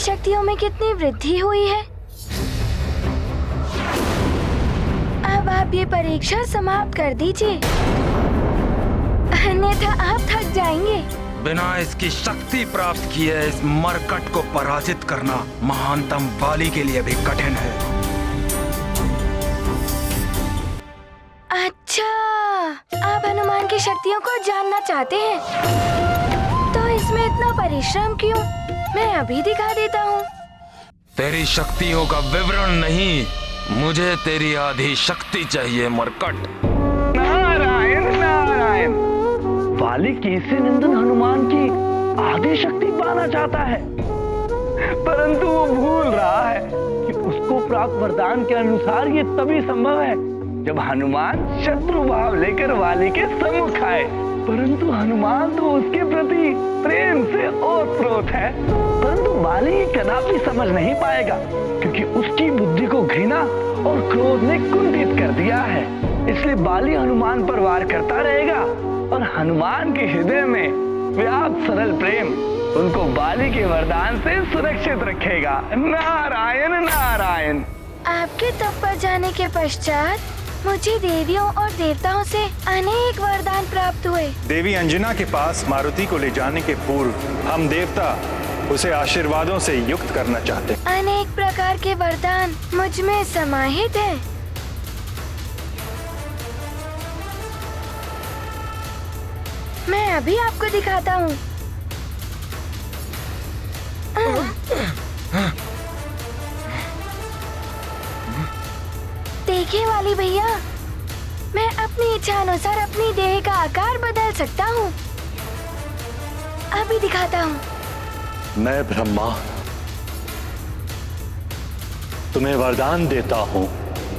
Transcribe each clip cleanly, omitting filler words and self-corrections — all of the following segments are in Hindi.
शक्तियों में कितनी वृद्धि हुई है। अब आप ये परीक्षा समाप्त कर दीजिए, अन्यथा आप थक जाएंगे। बिना इसकी शक्ति प्राप्त किए इस मरकट को पराजित करना महानतम वाली के लिए भी कठिन है। अच्छा, आप हनुमान की शक्तियों को जानना चाहते हैं, तो इसमें इतना परिश्रम क्यों? मैं अभी दिखा देता हूँ। तेरी शक्तियों का विवरण नहीं, मुझे तेरी आधी शक्ति चाहिए मरकट। नारायण नारायण, वाली केसरी नंदन हनुमान की आधी शक्ति पाना चाहता है, परंतु वो भूल रहा है कि उसको प्राप्त वरदान के अनुसार ये तभी संभव है जब हनुमान शत्रु भाव लेकर वाली के सम्मुख आए। परंतु हनुमान तो उसके प्रति प्रेम से ओतप्रोत है, परंतु वाली कदापि समझ नहीं पाएगा क्योंकि उसकी बुद्धि को घृणा और क्रोध ने कुंठित कर दिया है। इसलिए वाली हनुमान पर वार करता रहेगा और हनुमान के हृदय में व्याप्त सरल प्रेम उनको वाली के वरदान से सुरक्षित रखेगा। नारायण नारायण। आपके तप पर जाने के पश्चात मुझे देवियों और देवताओं से अनेक वरदान प्राप्त हुए। देवी अंजना के पास मारुति को ले जाने के पूर्व हम देवता उसे आशीर्वादों से युक्त करना चाहते हैं। अनेक प्रकार के वरदान मुझ में समाहित हैं। मैं अभी आपको दिखाता हूँ। देखिए वाली भैया, मैं अपनी इच्छा अनुसार अपनी देह का आकार बदल सकता हूँ। अभी दिखाता हूँ। मैं ब्रह्मा तुम्हें वरदान देता हूँ,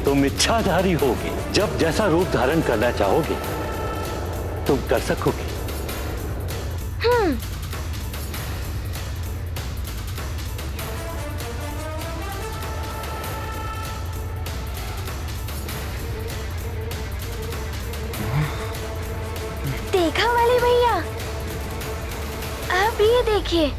तुम इच्छाधारी होगी। जब जैसा रूप धारण करना चाहोगे तुम कर सकोगे। देखा वाली भैया, आप ये देखिए।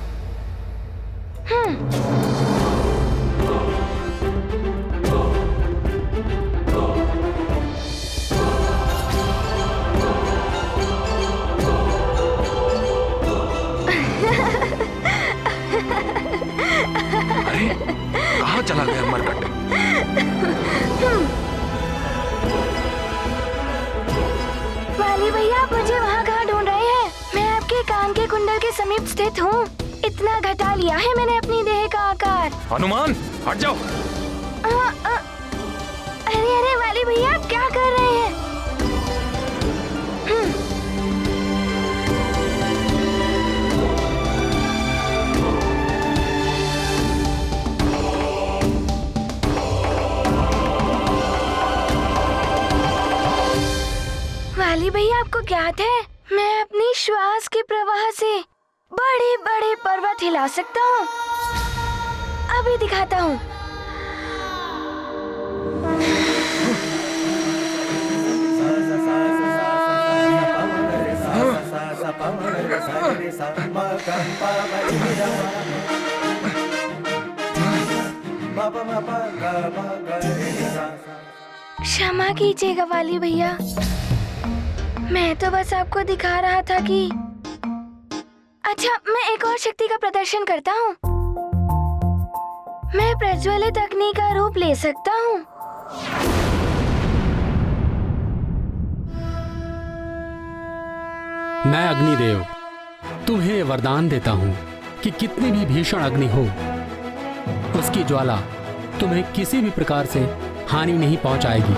अरे कहाँ चला गया मरकट? वाली भैया, आप मुझे वहाँ कहाँ ढूंढ रहे हैं? मैं आपके कान के कुंडल के समीप स्थित हूँ। इतना घटा लिया है मैंने अपनी देह का आकार। हनुमान हट जाओ। अरे अरे वाली भैया, आप क्या कर रहे हैं? वाली भैया, आपको ज्ञात है मैं अपनी श्वास के प्रवाह से बड़े बड़े पर्वत हिला सकता हूँ। अभी दिखाता हूँ। क्षमा कीजिएगा वाली भैया, मैं तो बस आपको दिखा रहा था कि अच्छा, मैं एक और शक्ति का प्रदर्शन करता हूँ। मैं प्रज्वलित अग्नि का रूप ले सकता हूँ। मैं अग्निदेव तुम्हें वरदान देता हूँ कि कितनी भी भीषण अग्नि हो, उसकी ज्वाला तुम्हें किसी भी प्रकार से हानि नहीं पहुंचाएगी।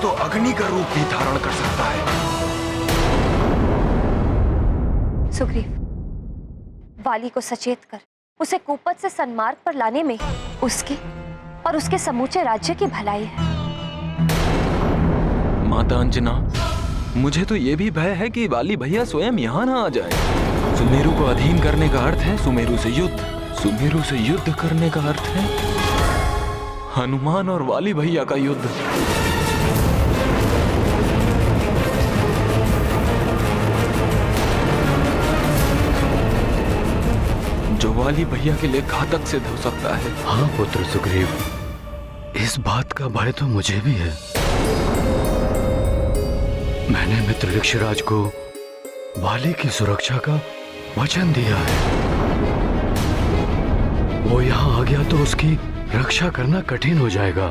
तो अग्नि का रूप भी धारण कर सकता है। सुग्रीव, वाली को सचेत कर उसे कुपथ से सन्मार्ग पर लाने में उसकी और उसके समूचे राज्य की भलाई है। माता अंजना, मुझे तो ये भी भय है कि वाली भैया स्वयं यहाँ ना आ जाए। सुमेरु को अधीन करने का अर्थ है सुमेरु से युद्ध। सुमेरु से युद्ध करने का अर्थ है हनुमान और वाली भैया का युद्ध। जो वाली भैया के लिए घातक सिद्ध हो सकता है। हाँ पुत्र सुग्रीव, इस बात का भय तो मुझे भी है। मैंने मित्र ऋक्षराज को वाली की सुरक्षा का वचन दिया है। वो यहाँ आ गया तो उसकी रक्षा करना कठिन हो जाएगा।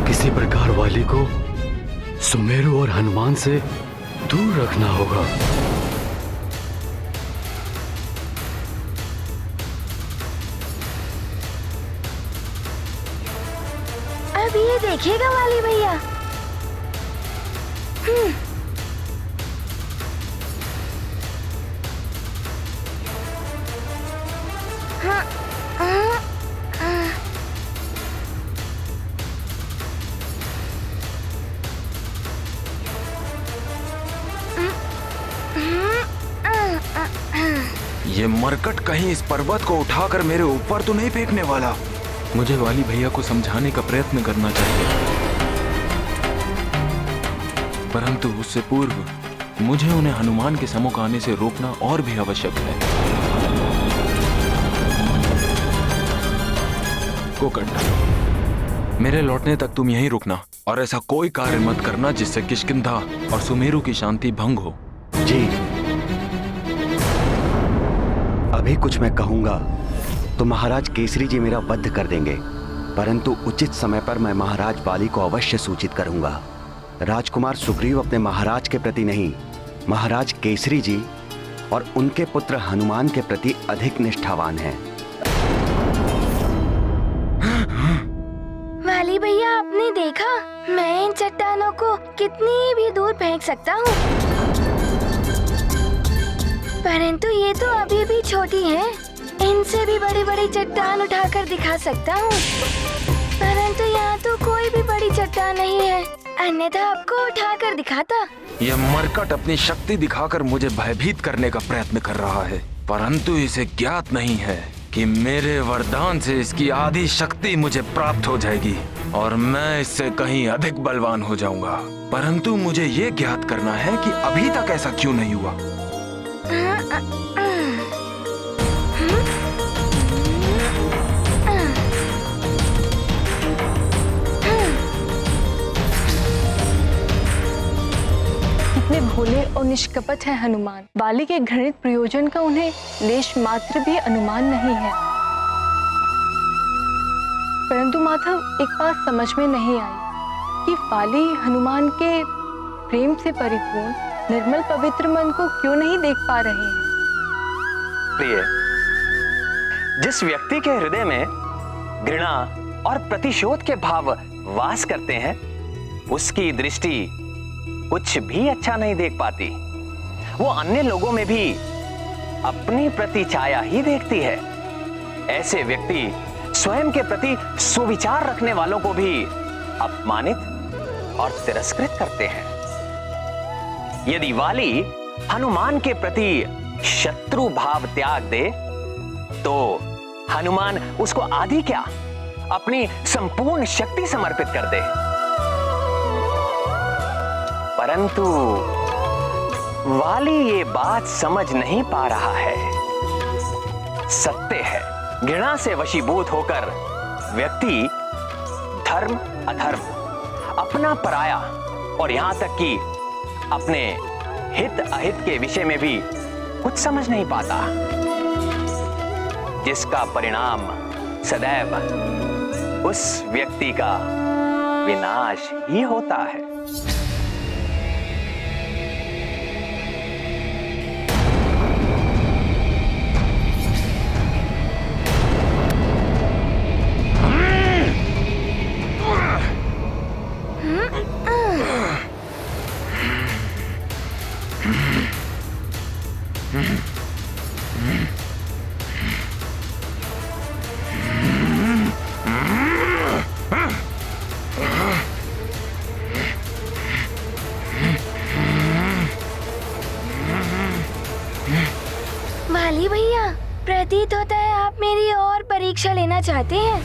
किसी प्रकार वाली को सुमेरु और हनुमान से दूर रखना होगा। अब ये देखिएगा वाली भैया। ये मरकट कहीं इस पर्वत को उठाकर मेरे ऊपर तो नहीं फेंकने वाला। मुझे वाली भैया को समझाने का प्रयत्न करना चाहिए, परंतु उससे पूर्व मुझे उन्हें हनुमान के सम्मुख आने से रोकना और भी आवश्यक है। कोकट, मेरे लौटने तक तुम यहीं रुकना और ऐसा कोई कार्य मत करना जिससे किष्किंधा और सुमेरु की शांति भंग हो। जी, अभी कुछ मैं कहूंगा तो महाराज केसरी जी मेरा वध कर देंगे, परंतु उचित समय पर मैं महाराज वाली को अवश्य सूचित करूंगा। राजकुमार सुग्रीव अपने महाराज के प्रति नहीं, महाराज केसरी जी और उनके पुत्र हनुमान के प्रति अधिक निष्ठावान हैं। वाली भैया, आपने देखा मैं इन चट्टानों को कितनी भी दूर फेंक सकता हूँ, परंतु ये तो अभी भी छोटी हैं। इनसे भी बड़ी बड़ी चट्टान उठाकर दिखा सकता हूँ, परंतु यहाँ तो कोई भी बड़ी चट्टान नहीं है, अन्यथा आपको उठाकर दिखाता। यह मरकट अपनी शक्ति दिखाकर मुझे भयभीत करने का प्रयत्न कर रहा है, परंतु इसे ज्ञात नहीं है कि मेरे वरदान से इसकी आधी शक्ति मुझे प्राप्त हो जाएगी और मैं इससे कहीं अधिक बलवान हो जाऊंगा। परंतु मुझे ये ज्ञात करना है कि अभी तक ऐसा क्यों नहीं हुआ। कितने भोले और निष्कपट है हनुमान। वाली के घृणित प्रयोजन का उन्हें लेश मात्र भी अनुमान नहीं है। परंतु माधव, एक बात समझ में नहीं आई कि वाली हनुमान के प्रेम से परिपूर्ण निर्मल पवित्र मन को क्यों नहीं देख पा रहे हैं। प्रिय, जिस व्यक्ति के हृदय में घृणा और प्रतिशोध के भाव वास करते हैं, उसकी दृष्टि कुछ भी अच्छा नहीं देख पाती। वो अन्य लोगों में भी अपनी प्रति छाया ही देखती है। ऐसे व्यक्ति स्वयं के प्रति सुविचार रखने वालों को भी अपमानित और तिरस्कृत करते हैं। यदि वाली हनुमान के प्रति शत्रु भाव त्याग दे तो हनुमान उसको आधी क्या अपनी संपूर्ण शक्ति समर्पित कर दे। परंतु वाली ये बात समझ नहीं पा रहा है। सत्य है, घृणा से वशीभूत होकर व्यक्ति धर्म अधर्म, अपना पराया और यहां तक कि अपने हित अहित के विषय में भी कुछ समझ नहीं पाता, जिसका परिणाम सदैव उस व्यक्ति का विनाश ही होता है। परीक्षा लेना चाहते हैं?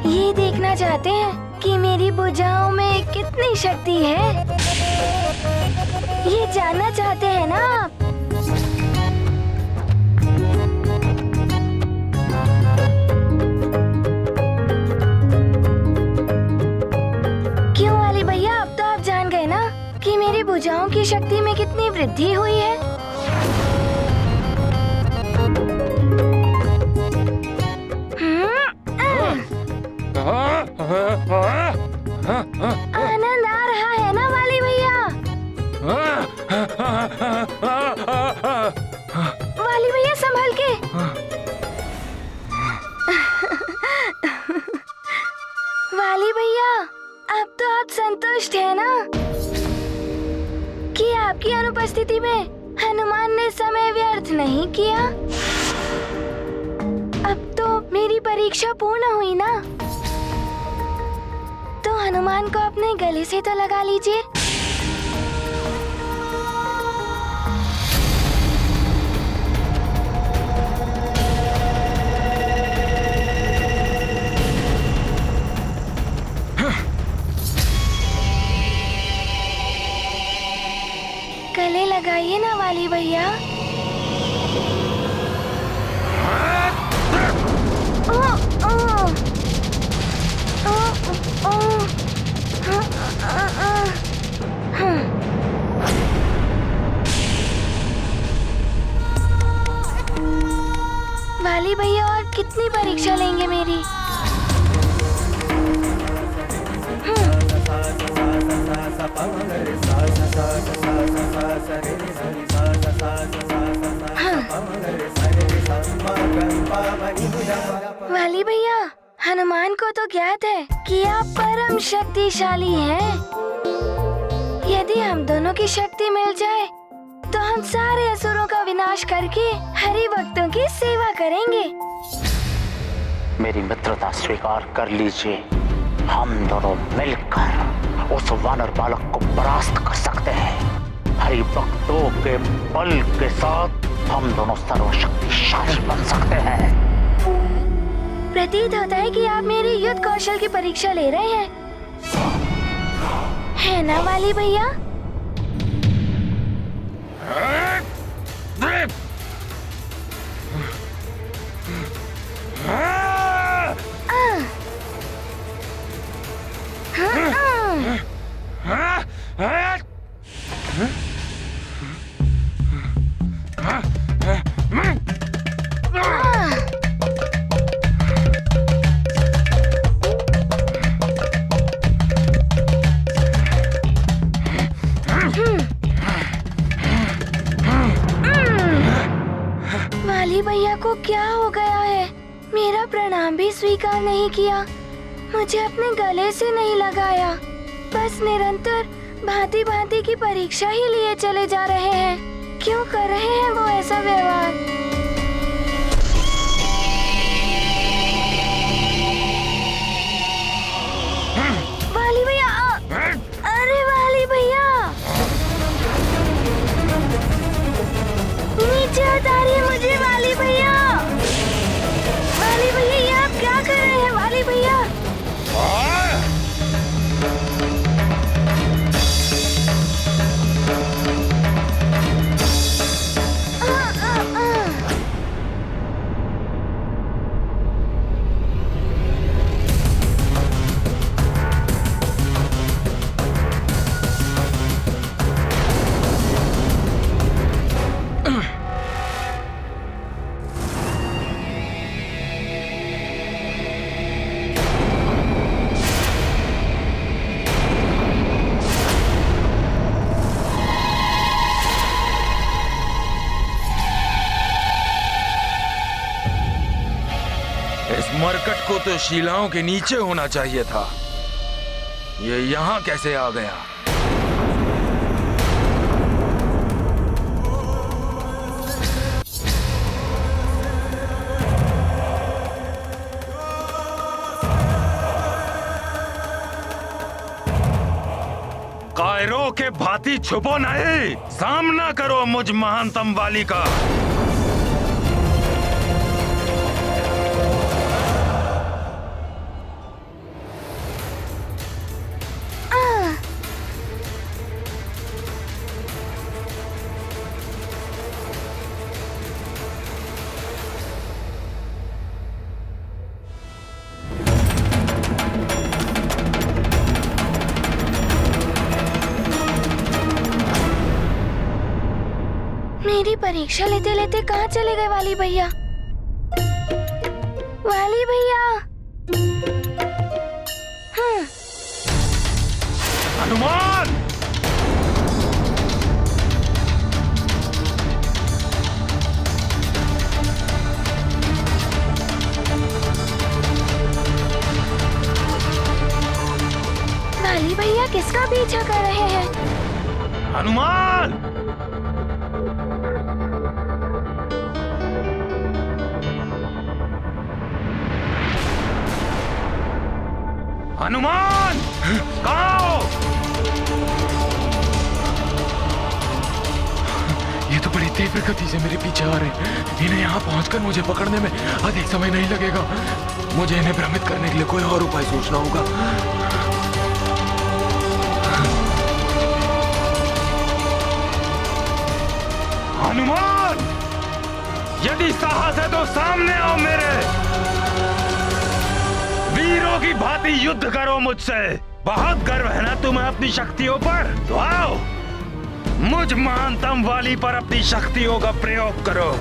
ये देखना चाहते हैं कि मेरी भुजाओं में कितनी शक्ति है? ये जानना चाहते हैं ना आप? क्यों वाली भैया, अब तो आप जान गए ना कि मेरी भुजाओं की शक्ति में कितनी वृद्धि हुई है। आनंद आ रहा है ना वाली भैया? वाली भैया संभल के। वाली भैया, अब तो आप संतुष्ट हैं ना कि आपकी अनुपस्थिति में हनुमान ने समय व्यर्थ नहीं किया? अब तो मेरी परीक्षा पूर्ण हुई ना, तो हनुमान को अपने गले से तो लगा लीजिए। गले लगाइए ना वाली भैया। वाली भैया, और कितनी परीक्षा लेंगे मेरी? वाली भैया, हनुमान को तो ज्ञात है कि आप परम शक्तिशाली हैं। यदि हम दोनों की शक्ति मिल जाए तो हम सारे असुरों का विनाश करके हरि भक्तों की सेवा करेंगे। मेरी मित्रता स्वीकार कर लीजिए। हम दोनों मिलकर उस वानर बालक को परास्त कर सकते हैं। हरि भक्तों के बल के साथ हम दोनों सर्वशक्तिशाली बन सकते हैं। प्रतीत होता है कि आप मेरे युद्ध कौशल की परीक्षा ले रहे हैं, है ना वाली भैया? वाली भैया को क्या हो गया है? मेरा प्रणाम भी स्वीकार नहीं किया, मुझे अपने गले से नहीं लगाया, बस निरंतर भांति भांति की परीक्षा ही लिए चले जा रहे हैं। क्यों कर रहे हैं वो ऐसा व्यवहार? वाली भैया, अरे वाली भैया, नीचे उतारिए मुझे वाली भैया। वाली भैया, ये आप क्या कर रहे हैं वाली भैया? इस मरकट को तो शिलाओं के नीचे होना चाहिए था, ये यहाँ कैसे आ गया? कायरों के भांति छुपो नहीं, सामना करो मुझ महानतम वाली का। परीक्षा लेते लेते कहाँ चले गए वाली भैया? वाली भैया। हनुमान! वाली भैया किसका पीछा कर रहे हैं? हनुमान! हनुमान! कहाँ हो? ये तो बड़ी तीव्र गति से मेरे पीछे आ रहे हैं। इन्हें यहाँ पहुंचकर मुझे पकड़ने में अधिक समय नहीं लगेगा। मुझे इन्हें भ्रमित करने के लिए कोई और उपाय सोचना होगा। हनुमान! यदि साहस है तो सामने आओ मेरे। वीरों की भांति युद्ध करो मुझसे। बहुत गर्व है ना तुम्हें अपनी शक्तियों पर? तो आओ, मुझ महानतम वाली पर अपनी शक्तियों का प्रयोग करो।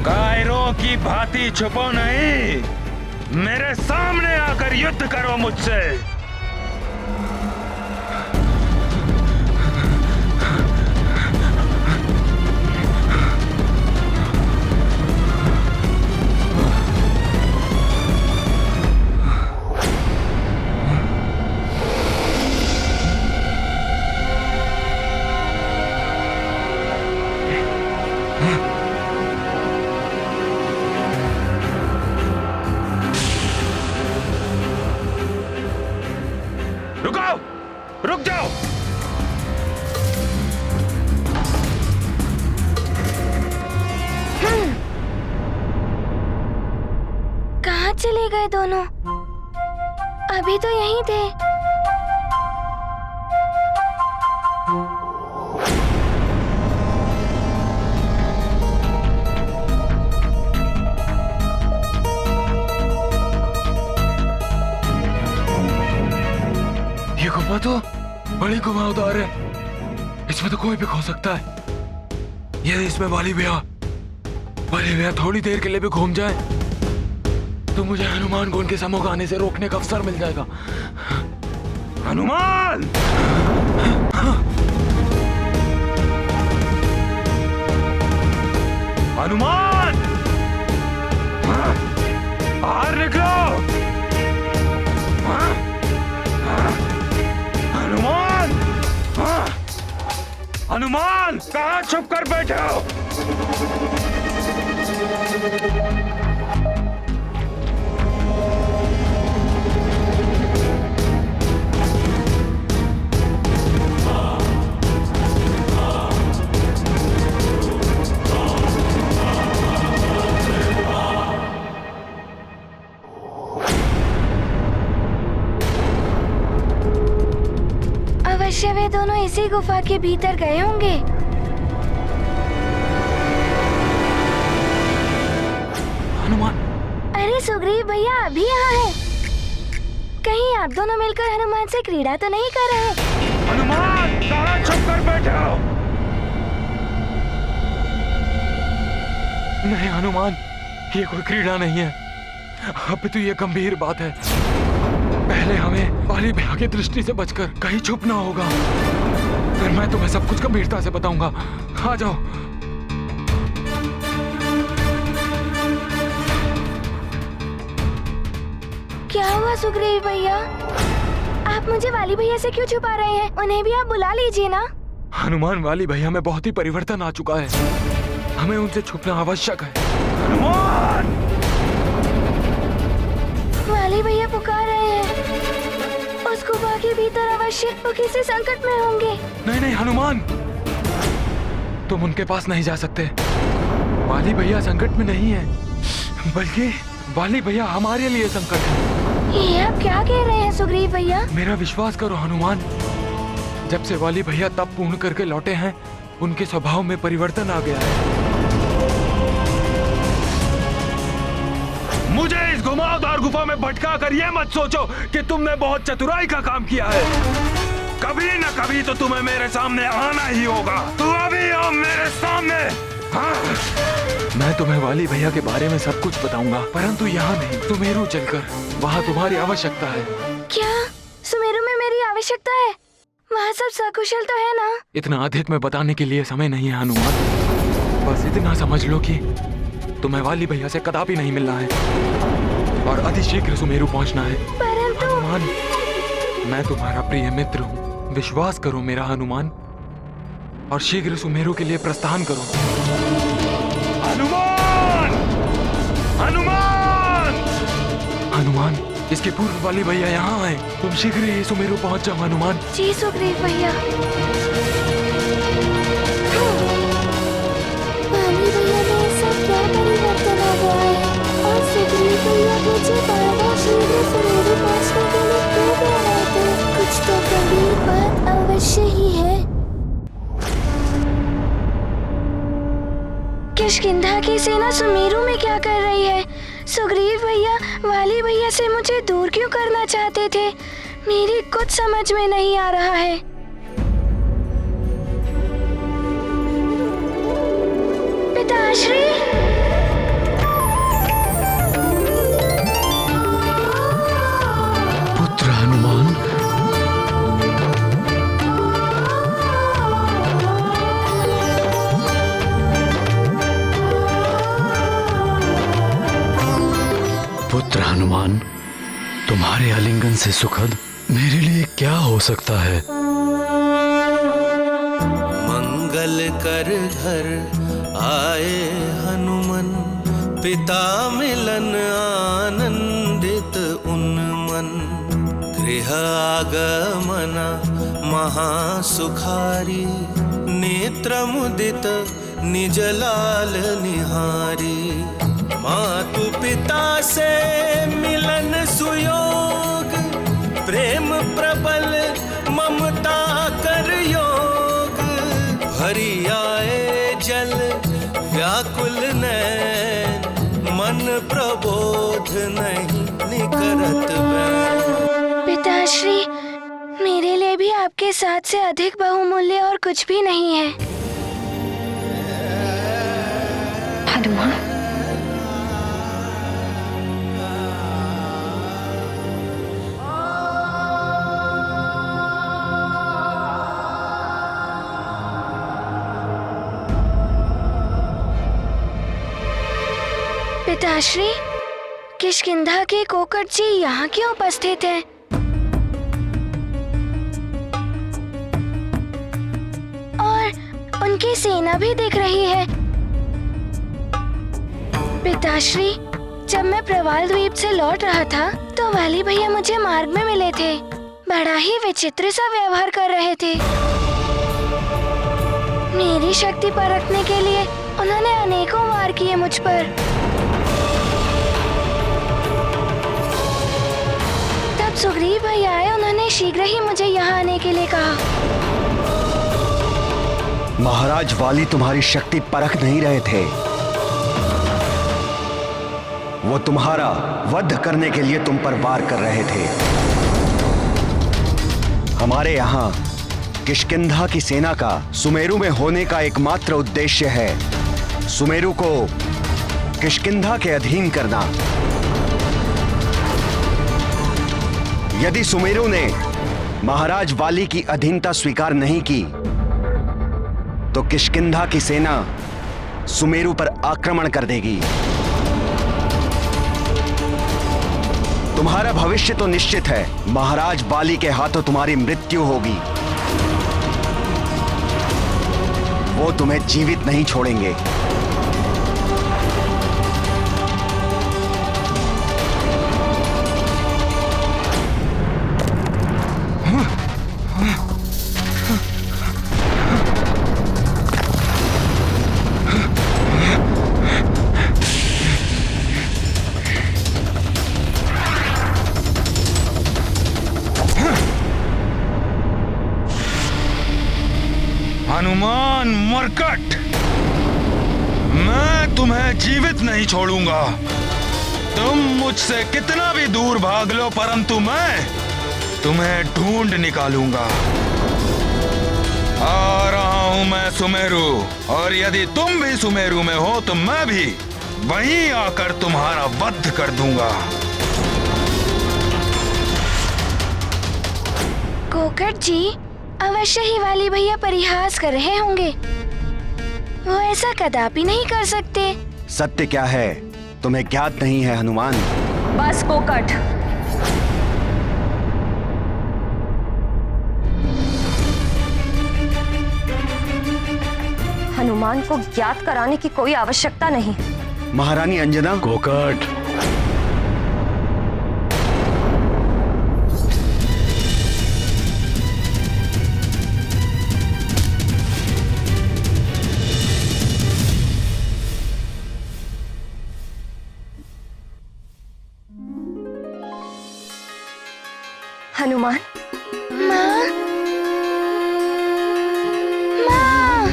कायरों की भांति छुपो नहीं, मेरे सामने आकर युद्ध करो मुझसे। रुक जाओ! कहाँ चले गए दोनों? अभी तो यहीं थे। ये गुफा तो बड़ी घुमावदार है। इसमें तो कोई भी खो सकता है। ये इसमें वाली भैया थोड़ी देर के लिए भी घूम जाए तो मुझे हनुमान को उनके सम्मुख आने से रोकने का अवसर मिल जाएगा। हनुमान! हनुमान! बाहर निकलो! हनुमान! हनुमान! कहाँ छुप कर बैठे हो? अवश्य वे दोनों इसी गुफा के भीतर गए होंगे। हनुमान! अरे सुग्रीव भैया अभी यहाँ है। कहीं आप दोनों मिलकर हनुमान से क्रीड़ा तो नहीं कर रहे? हनुमान! कहाँ छुप कर बैठे हो? नहीं हनुमान, ये कोई क्रीड़ा नहीं है। अब तो ये गंभीर बात है। पहले हमें वाली भैया की दृष्टि से बचकर कहीं छुपना होगा, फिर मैं तुम्हें सब कुछ गंभीरता से बताऊंगा। आ जाओ। क्या हुआ सुग्रीव भैया? आप मुझे वाली भैया से क्यों छुपा रहे हैं? उन्हें भी आप बुला लीजिए ना। हनुमान, वाली भैया में बहुत ही परिवर्तन आ चुका है। हमें उनसे छुपना आवश्यक है। हनुमान! वाली भैया पुकार रहे हैं। उस गुफा के भीतर अवश्य वो किसी संकट में होंगे। नहीं नहीं हनुमान, तुम उनके पास नहीं जा सकते। वाली भैया संकट में नहीं है, बल्कि वाली भैया हमारे लिए संकट है। ये आप क्या कह रहे हैं सुग्रीव भैया? मेरा विश्वास करो हनुमान, जब से वाली भैया तप पूर्ण करके लौटे हैं, उनके स्वभाव में परिवर्तन आ गया है। मुझे इस घुमावदार गुफा में भटका कर ये मत सोचो कि तुमने बहुत चतुराई का काम किया है। कभी न कभी तो तुम्हें मेरे सामने आना ही होगा। तू अभी आओ मेरे सामने। हाँ। मैं तुम्हें वाली भैया के बारे में सब कुछ बताऊंगा, परंतु यहाँ नहीं, सुमेरु चलकर। वहाँ तुम्हारी आवश्यकता है। क्या सुमेरु में मेरी आवश्यकता है? वहाँ सब सकुशल तो है ना? इतना अधिक में बताने के लिए समय नहीं है हनुमान। बस इतना समझ लो कि तुम्हें वाली भैया से कदापि नहीं मिलना है और अतिशीघ्र सुमेरु पहुंचना है। परंतु हनुमान, मैं तुम्हारा प्रिय मित्र हूँ, विश्वास करो मेरा हनुमान, और शीघ्र सुमेरु के लिए प्रस्थान करो। हनुमान! हनुमान! हनुमान, इसके पूर्व वाली भैया यहाँ आए। तुम शीघ्र ही सुमेरु पहुंच जाओ हनुमान। जी सुग्रीव भैया। वाली भैया में ऐसा क्या परिवर्तन आ गया है? और सुग्रीव भैया मुझे बार-बार शीघ्र सुमेरु पहुंचने के लिए क्यों कह रहे थे? कुछ तो गंभीर बात अवश्य ही है। किष्किंधा की सेना सुमेरु में क्या कर रही है? सुग्रीव भैया वाली भैया से मुझे दूर क्यों करना चाहते थे? मेरी कुछ समझ में नहीं आ रहा है। पिताश्री, पुत्र हनुमान, पुत्र हनुमान, तुम्हारे आलिंगन से सुखद मेरे लिए क्या हो सकता है? मंगल कर घर आए हनुमान, पिता मिलन आनंदित उन्मन। गृह आगमना महासुखारी, नेत्र मुदित निज लाल निहारी। मातु पिता से मिलन सुयोग, प्रेम प्रबल ममता कर योग। भरी आए जल व्याकुल नैन, मन प्रबोध नहीं निकरत बैन। पिताश्री, मेरे लिए भी आपके साथ से अधिक बहुमूल्य और कुछ भी नहीं है। हनुमान, पिताश्री, किष्किंधा के कोकट जी यहाँ क्यों उपस्थित हैं? और उनकी सेना भी दिख रही है। पिताश्री, जब मैं प्रवाल द्वीप से लौट रहा था तो वाली भैया मुझे मार्ग में मिले थे। बड़ा ही विचित्र सा व्यवहार कर रहे थे। मेरी शक्ति परखने के लिए उन्होंने अनेकों वार किए मुझ पर। तब सुग्रीव भैया आए, उन्होंने शीघ्र ही मुझे यहाँ आने के लिए कहा। महाराज वाली तुम्हारी शक्ति परख नहीं रहे थे, वो तुम्हारा वध करने के लिए तुम पर वार कर रहे थे। हमारे यहाँ किष्किंधा की सेना का सुमेरु में होने का एकमात्र उद्देश्य है सुमेरु को किष्किंधा के अधीन करना। यदि सुमेरु ने महाराज वाली की अधीनता स्वीकार नहीं की तो किष्किंधा की सेना सुमेरु पर आक्रमण कर देगी। तुम्हारा भविष्य तो निश्चित है, महाराज वाली के हाथों तुम्हारी मृत्यु होगी। वो तुम्हें जीवित नहीं छोड़ेंगे। हनुमान मरकट, मैं तुम्हें जीवित नहीं छोड़ूंगा। तुम मुझसे कितना भी दूर भाग लो, परंतु मैं तुम्हें ढूंढ निकालूंगा। आ रहा हूं मैं सुमेरु, और यदि तुम भी सुमेरु में हो तो मैं भी वहीं आकर तुम्हारा वध कर दूंगा। कोकट जी, अवश्य ही वाली भैया परिहास कर रहे होंगे। वो ऐसा कदापि नहीं कर सकते। सत्य क्या है तुम्हें ज्ञात नहीं है हनुमान। बस कोकट, हनुमान को ज्ञात कराने की कोई आवश्यकता नहीं। महारानी अंजना। कोकट, हनुमान, माँ, माँ,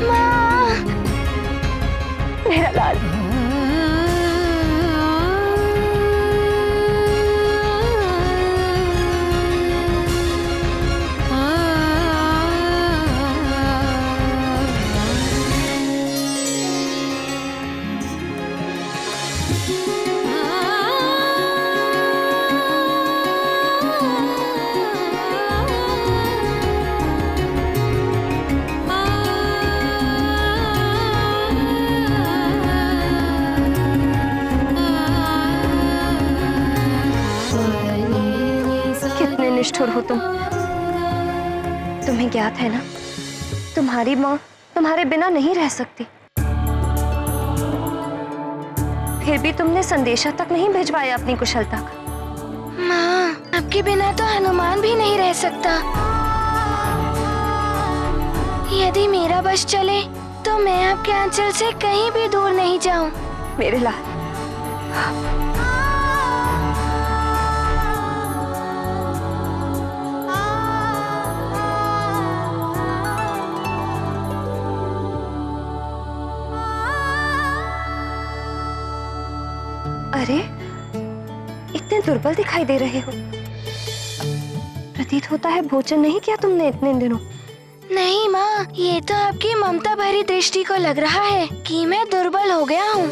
माँ, मेरा लाल। निष्ठुर हो तुम। तुम्हें ज्ञात है ना, तुम्हारी माँ तुम्हारे बिना नहीं रह सकती। फिर भी तुमने संदेशा तक नहीं भिजवाया अपनी कुशलता का। माँ, आपके बिना तो हनुमान भी नहीं रह सकता। यदि मेरा बस चले तो मैं आपके आंचल से कहीं भी दूर नहीं जाऊं। मेरे लाल, अरे इतने दुर्बल दिखाई दे रहे हो। प्रतीत होता है भोजन नहीं किया तुमने इतने दिनों। नहीं माँ, ये तो आपकी ममता भरी दृष्टि को लग रहा है कि मैं दुर्बल हो गया हूँ,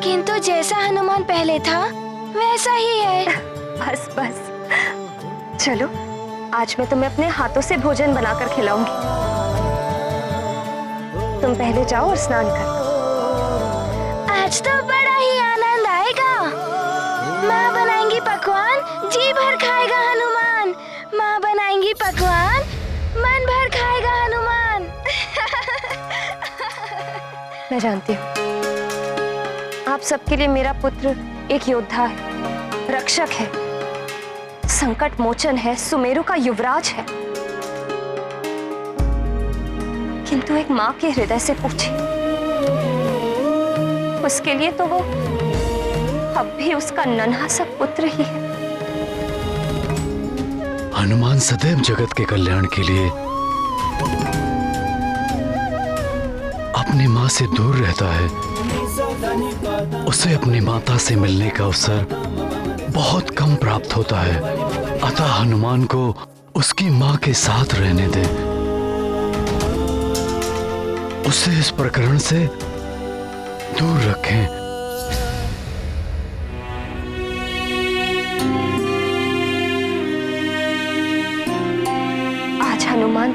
किंतु जैसा हनुमान पहले था वैसा ही है। बस बस, चलो आज मैं तुम्हें अपने हाथों से भोजन बनाकर खिलाऊंगी। तुम पहले जाओ और स्नान कर। आज तो बड़ा ही आनंद आएगा। माँ बनाएंगी पकवान, जी भर खाएगा हनुमान। माँ बनाएंगी पकवान, मन भर खाएगा हनुमान। मैं जानती हूँ आप सबके लिए मेरा पुत्र एक योद्धा है, रक्षक है, संकट मोचन है, सुमेरु का युवराज है। किंतु एक माँ के हृदय से पूछे, उसके लिए तो वो अब भी उसका नन्हा सा पुत्र ही है। हनुमान सदैव जगत के कल्याण के लिए अपनी माँ से दूर रहता है। उसे अपनी माता से मिलने का अवसर बहुत कम प्राप्त होता है। अतः हनुमान को उसकी माँ के साथ रहने दे। उसे इस प्रकरण से दूर रखें। आज हनुमान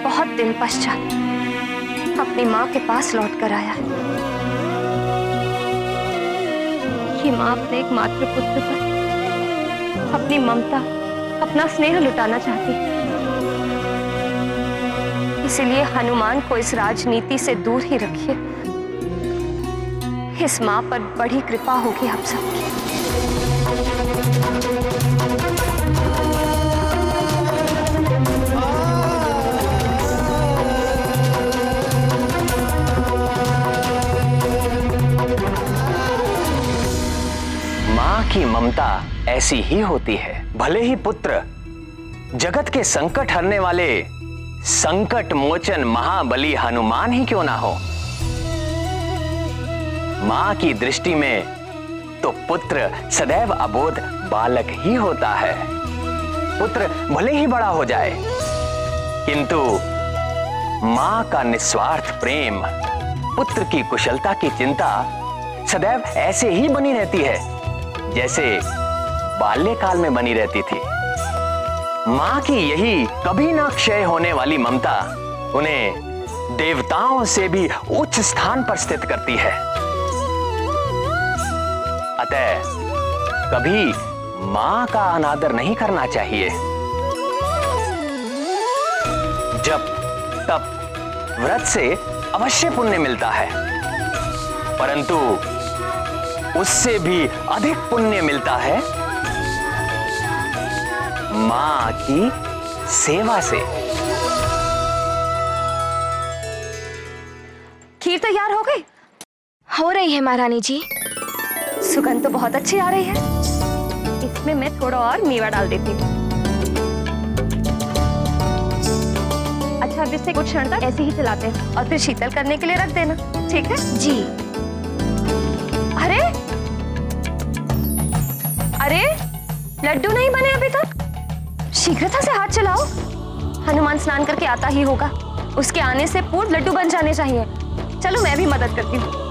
बहुत दिन पश्चात अपनी माँ के पास लौट कर आया है। ये माँ अपने एक मात्र पुत्र पर अपनी ममता, अपना स्नेह लुटाना चाहती है। इसीलिए हनुमान को इस राजनीति से दूर ही रखिए। इस माँ पर बड़ी कृपा होगी आप सबकी। माँ की ममता ऐसी ही होती है। भले ही पुत्र जगत के संकट हरने वाले संकट मोचन महाबली हनुमान ही क्यों ना हो, माँ की दृष्टि में तो पुत्र सदैव अबोध बालक ही होता है। पुत्र भले ही बड़ा हो जाए, किंतु मां का निस्वार्थ प्रेम, पुत्र की कुशलता की चिंता सदैव ऐसे ही बनी रहती है जैसे बाल्यकाल में बनी रहती थी। मां की यही कभी ना क्षय होने वाली ममता उन्हें देवताओं से भी उच्च स्थान पर स्थित करती है। अतः कभी मां का अनादर नहीं करना चाहिए। जब तब व्रत से अवश्य पुण्य मिलता है, परंतु उससे भी अधिक पुण्य मिलता है मां की सेवा से। खीर तैयार हो गई? हो रही है महारानी जी। सुगंध तो बहुत अच्छी आ रही है। इसमें मैं थोड़ा और मेवा डाल देती हूँ। अच्छा, अब इसे कुछ क्षण तक ऐसे ही चलाते हैं और फिर शीतल करने के लिए रख देना, ठीक है? जी। अरे अरे, लड्डू नहीं बने अभी तक? शीघ्रता से हाथ चलाओ। हनुमान स्नान करके आता ही होगा, उसके आने से पूर्व लड्डू बन जाने चाहिए। चलो मैं भी मदद करती हूँ।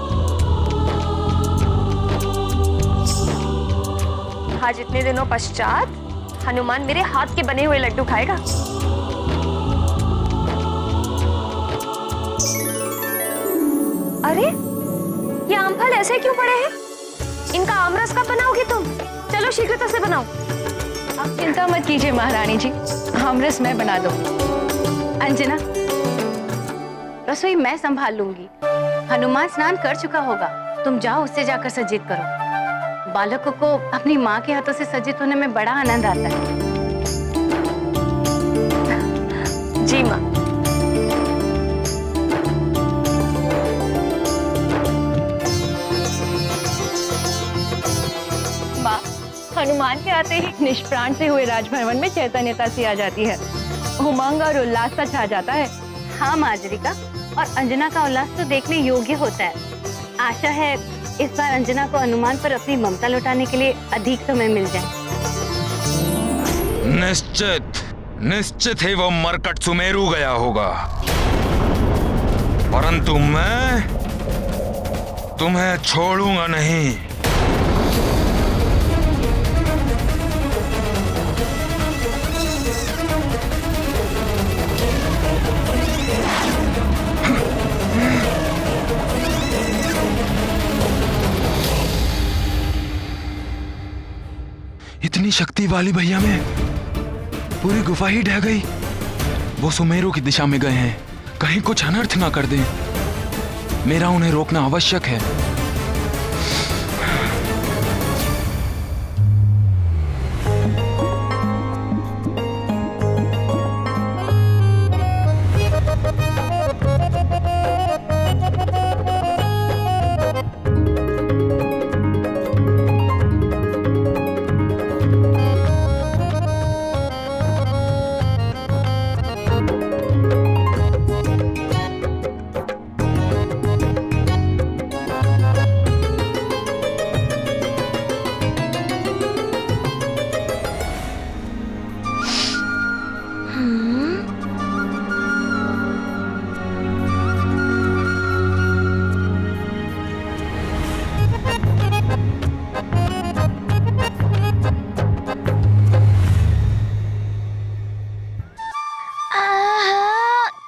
आज इतने दिनों पश्चात हनुमान मेरे हाथ के बने हुए लड्डू खाएगा। अरे, ये आम फल ऐसे क्यों पड़े हैं? इनका आमरस कब बनाओगी तुम? चलो शीघ्रता से बनाओ। आप चिंता मत कीजिए महारानी जी, आमरस मैं बना दूंगी। अंजना, रसोई मैं संभाल लूंगी। हनुमान स्नान कर चुका होगा, तुम जाओ उससे जाकर सज्जित करो। बालकों को अपनी माँ के हाथों से सज्जित होने में बड़ा आनंद आता है। जी माँ। माँ, हनुमान के आते ही निष्प्राण से हुए राजभवन में चैतन्यता सी आ जाती है, उमंग और उल्लास सा छा जाता है। हाँ माजरिका, और अंजना का उल्लास तो देखने योग्य होता है। आशा है इस बार अंजना को हनुमान पर अपनी ममता लौटाने के लिए अधिक समय मिल जाए। निश्चित निश्चित ही वो मरकट सुमेरु गया होगा, परंतु मैं तुम्हें छोड़ूंगा नहीं। इतनी शक्ति वाली भैया में पूरी गुफा ही ढह गई। वो सुमेरु की दिशा में गए हैं, कहीं कुछ अनर्थ ना कर दें। मेरा उन्हें रोकना आवश्यक है।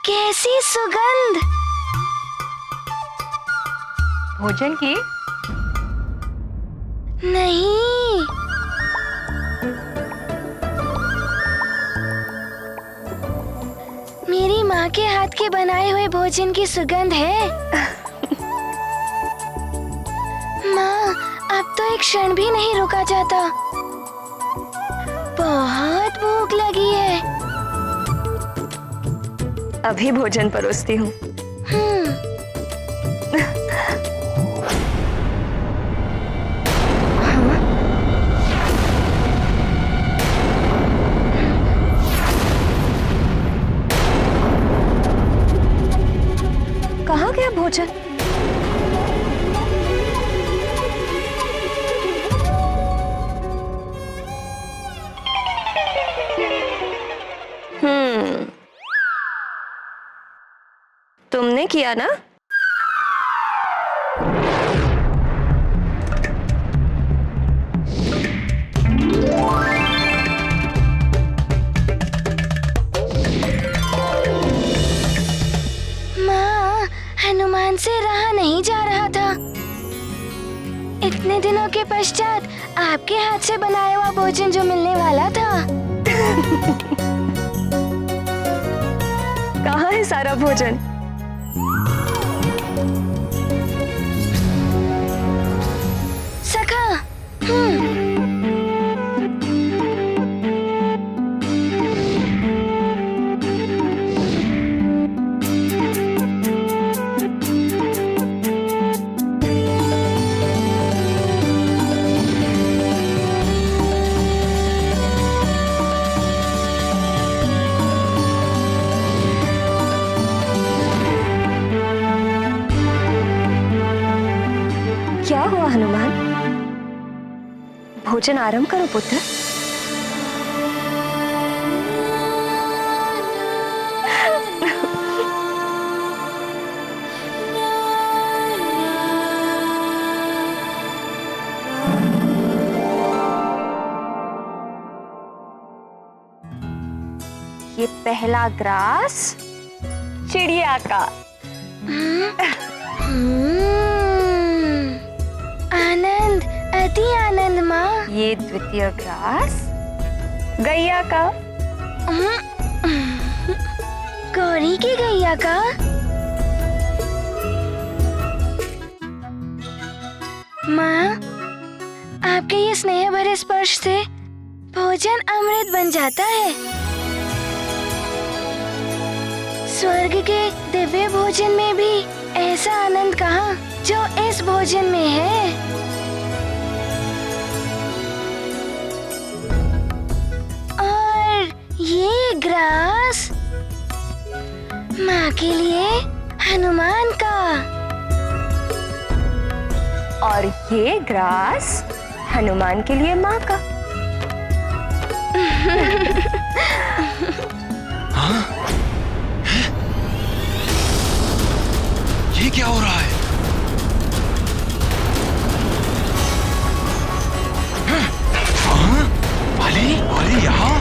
कैसी सुगंध! भोजन की? नहीं, मेरी माँ के हाथ के बनाए हुए भोजन की सुगंध है। माँ, अब तो एक क्षण भी नहीं रुका जाता। बहुत भूख लगी है। अभी भोजन परोसती हूँ। कहाँ गया भोजन? किया ना? माँ, हनुमान से रहा नहीं जा रहा था। इतने दिनों के पश्चात आपके हाथ से बनाया हुआ भोजन जो मिलने वाला था। कहाँ है सारा भोजन? सखा, क्या हुआ हनुमान? भोजन आरंभ करो पुत्र। ये पहला ग्रास चिड़िया का। आनंद, अति आनंद माँ। ये द्वितीय ग्रास गैया का। गौरी की गैया का। माँ, आपके ये स्नेह भरे स्पर्श से भोजन अमृत बन जाता है। स्वर्ग के दिव्य भोजन में भी ऐसा आनंद कहाँ जो इस भोजन में है। और ये ग्रास माँ के लिए हनुमान का। और ये ग्रास हनुमान के लिए माँ का। हाँ? ये क्या हो रहा है? हाँ? वाली यहाँ?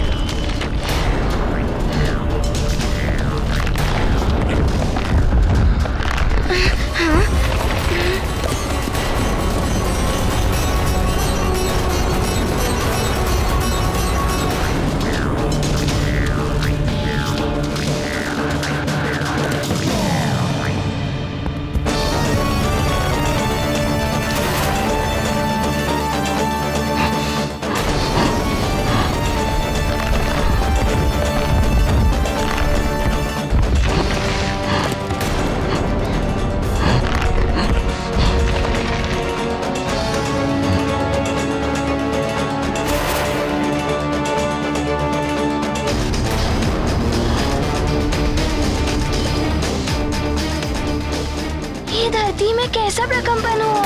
ये धरती में कैसा प्रकंपन हुआ?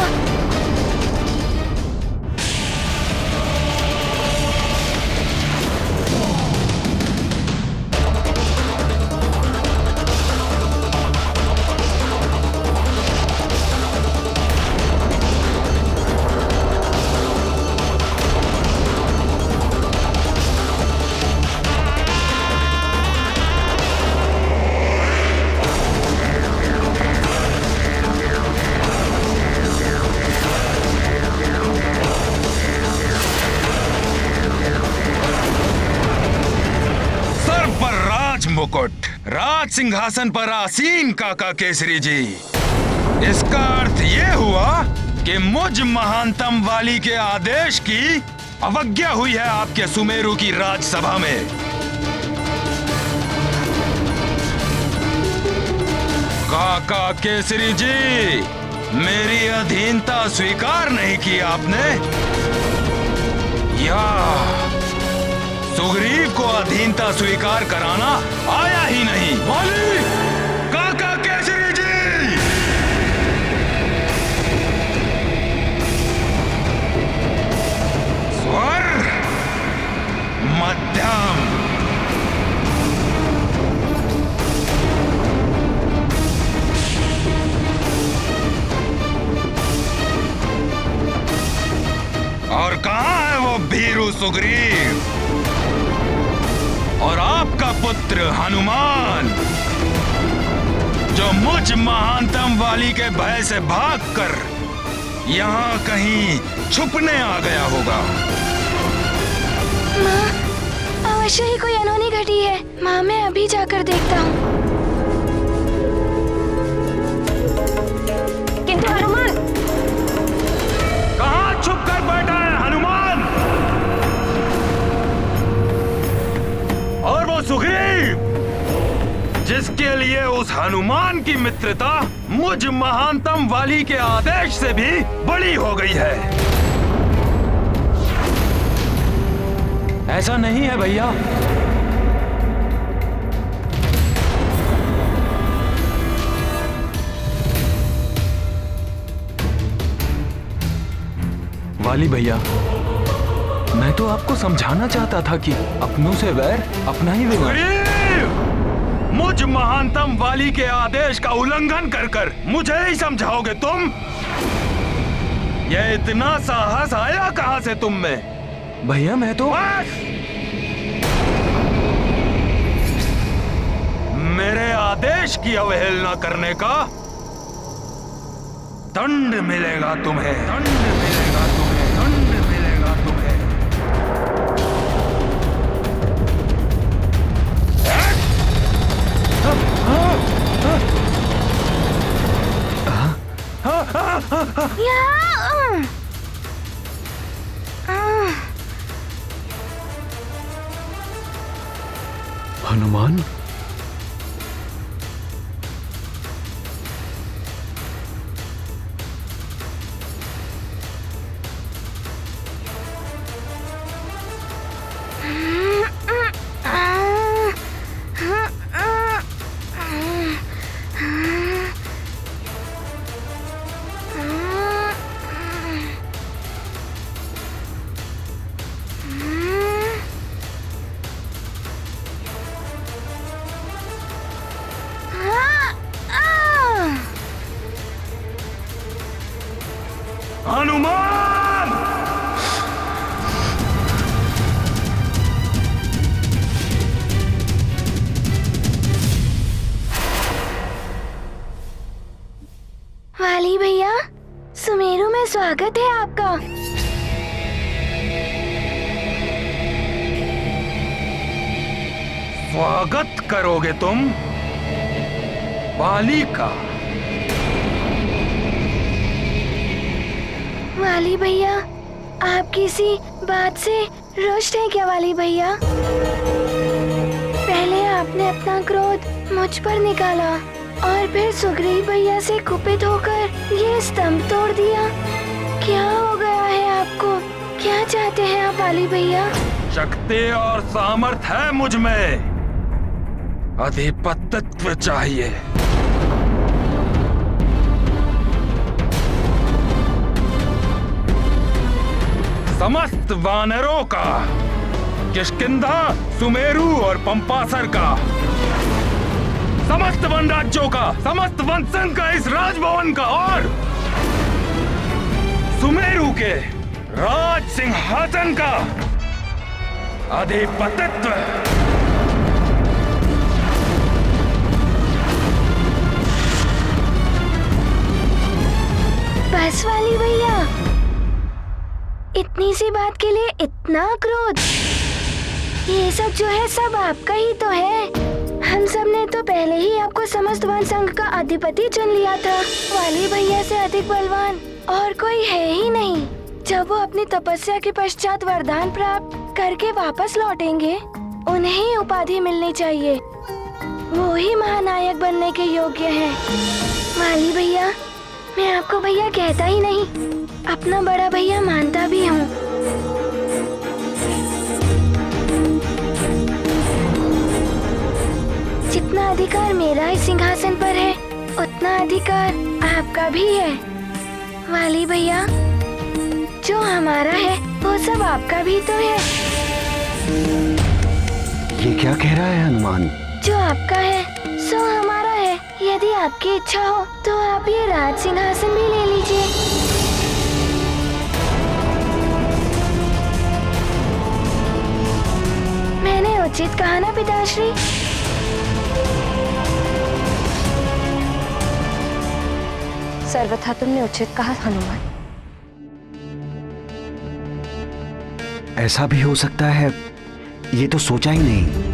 मुकुट, राज सिंहासन पर आसीन काका केसरी जी। इसका अर्थ ये हुआ कि मुझ महानतम वाली के आदेश की अवज्ञा हुई है आपके सुमेरु की राजसभा में। काका केसरी जी, मेरी अधीनता स्वीकार नहीं की आपने, या सुग्रीव को अधीनता स्वीकार कराना आया ही नहीं। वाली, काका केसरी जी! स्वर मध्यम। सुग्रीव और आपका पुत्र हनुमान, जो मुझ महानतम वाली के भय से भागकर यहाँ कहीं छुपने आ गया होगा। माँ, अवश्य ही कोई अनहोनी घटी है। माँ, मैं अभी जाकर देखता हूँ। किंतु हनुमान, कहाँ छुप कर बैठा है हनुमान? और वो सुग्रीव, जिसके लिए उस हनुमान की मित्रता मुझ महानतम वाली के आदेश से भी बड़ी हो गई है। ऐसा नहीं है भैया। वाली भैया, मैं तो आपको समझाना चाहता था कि अपनों से वैर अपना ही विनाश। मुझ महानतम वाली के आदेश का उल्लंघन कर कर मुझे ही समझाओगे तुम? यह इतना साहस आया कहां से तुम में? भैया मैं तो मेरे आदेश की अवहेलना करने का दंड मिलेगा तुम्हें, दंड मिलेगा तुम्हें, दंड मिलेगा तुम्हें। हनुमान, हनुमान! वाली भैया, सुमेरु में स्वागत है आपका। स्वागत करोगे तुम वाली का? वाली भैया, आप किसी बात से रुष्ट हैं क्या वाली भैया? पहले आपने अपना क्रोध मुझ पर निकाला और फिर सुग्रीव भैया से कुपित होकर ये स्तंभ तोड़ दिया। क्या हो गया है आपको? क्या चाहते हैं आप वाली भैया? शक्ति और सामर्थ्य है मुझ में, आधिपत्यत्व चाहिए। समस्त वानरों का, किष्किंधा, सुमेरु और पंपासर का, समस्त वन राज्यों का, समस्त वन संघ का, इस राजभवन का और सुमेरु के राज सिंहासन का आधिपत्यत्व। बस वाली भैया, इतनी सी बात के लिए इतना क्रोध? ये सब जो है सब आपका ही तो है। हम सब ने तो पहले ही आपको समस्त वन संघ का अधिपति चुन लिया था। वाली भैया से अधिक बलवान और कोई है ही नहीं। जब वो अपनी तपस्या के पश्चात वरदान प्राप्त करके वापस लौटेंगे, उन्हें ही उपाधि मिलनी चाहिए। वो ही महानायक बनने के योग्य हैं। वाली भैया, मैं आपको भैया कहता ही नहीं, अपना बड़ा भैया मानता भी हूँ। जितना अधिकार मेरा इस सिंहासन पर है, उतना अधिकार आपका भी है। वाली भैया, जो हमारा है वो सब आपका भी तो है। ये क्या कह रहा है हनुमान? जो आपका है सो हमारा है। यदि आपकी इच्छा हो तो आप ये राज सिंहासन भी ले लीजिए। उचित कहा ना पिताश्री? सर्वथा तुमने उचित कहा हनुमान। ऐसा भी हो सकता है, ये तो सोचा ही नहीं।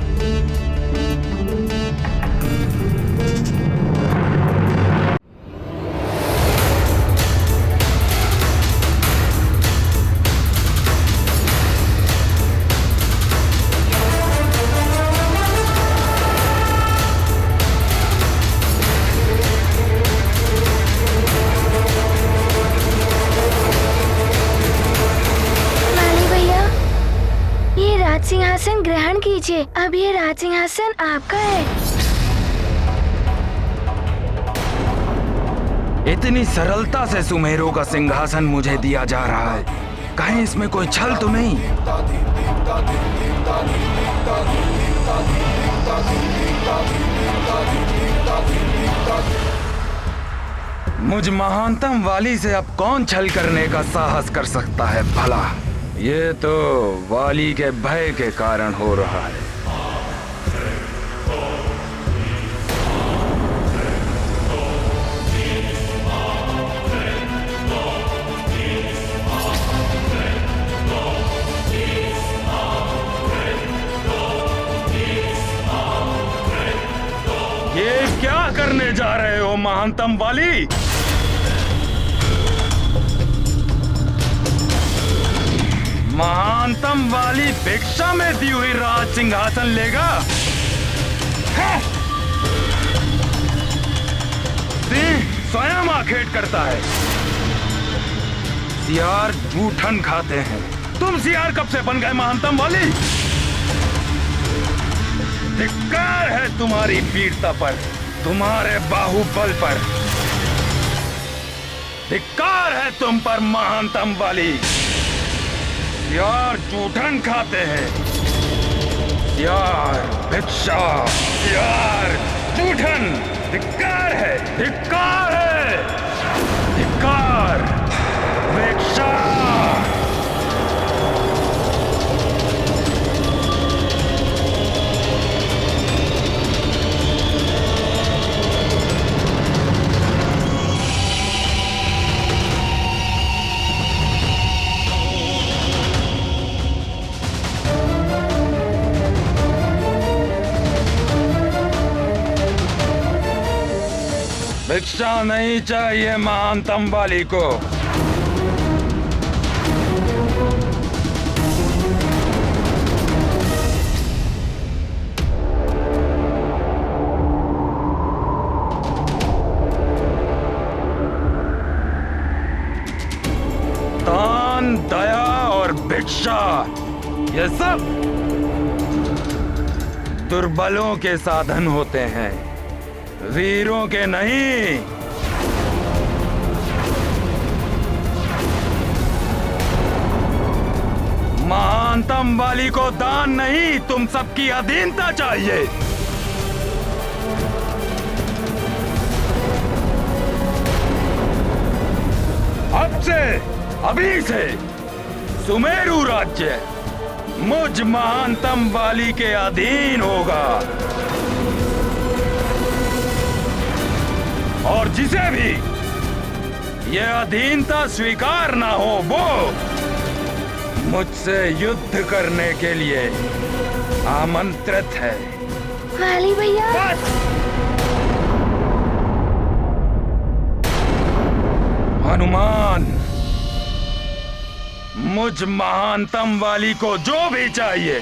सिंहासन ग्रहण कीजिए। अब ये राज सिंहासन आपका है। इतनी सरलता से सुमेरों का सिंहासन मुझे दिया जा रहा है, कहीं इसमें कोई छल तो नहीं? मुझ महानतम वाली से अब कौन छल करने का साहस कर सकता है भला? ये तो वाली के भय के कारण हो रहा है। ये क्या करने जा रहे हो महानतम वाली? महानतम वाली भिक्षा में दी हुई राज सिंहासन लेगा? सिंह स्वयं आखेट करता है, सियार जूठन खाते हैं। तुम सियार कब से बन गए महानतम वाली? धिक्कार है तुम्हारी वीरता पर, तुम्हारे बाहुबल पर। धिक्कार है तुम पर महानतम वाली। यार जूठन खाते हैं, यार भिक्षा, यार जूठन। धिक्कार है, धिक्कार है, धिक्कार, भिक्षा। भिक्षा नहीं चाहिए महानतम वाली को। दान, दया और भिक्षा, ये सब दुर्बलों के साधन होते हैं, वीरों के नहीं। महानतम वाली को दान नहीं, तुम सबकी अधीनता चाहिए। अब से, अभी से सुमेरु राज्य मुझ महानतम वाली के अधीन होगा, और जिसे भी यह अधीनता स्वीकार ना हो वो मुझसे युद्ध करने के लिए आमंत्रित है। वाली भैया, बस। हनुमान, मुझ महानतम वाली को जो भी चाहिए